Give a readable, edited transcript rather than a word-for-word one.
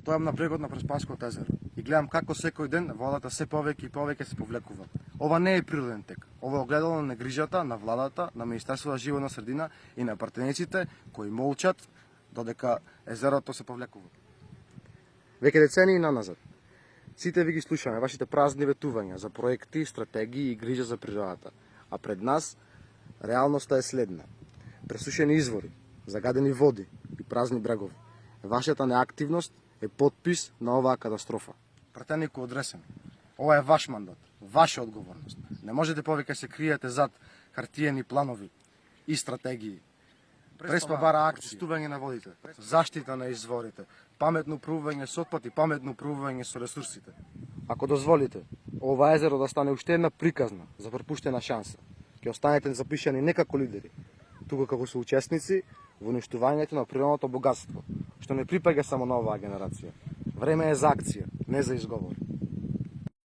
Стојам на брегот на Преспанското езеро и гледам како секој ден водата се повеќе и повеќе се повлекува. Ова не е природен тек. Ова е огледало на негрижата на владата, на Министерството за животна средина и на пратениците кои молчат додека езерото се повлекува. Веќе децении наназад. Сите ви ги слушаме вашите празни ветувања за проекти, стратегии и грижа за природата. А пред нас реалноста е следна. Пресушени извори, загадени води и празни брегови. Вашата неактивност е подпис на оваа катастрофа. Пратенику одресен. Ова е ваш мандат, ваша одговорност. Не можете повеќе се криете зад хартиени планови и стратегии. Преспа бара акции, чистување на водите, заштита на изворите, паметно управување со отпад и паметно управување со ресурсите. Ако дозволите, ова езеро да стане уште една приказна за пропуштена шанса, ќе останете запишани не како лидери, туку како соучесници во уништувањето на природното богатство, што не припаѓа само на оваа генерација. Време е за акција, не за изговор.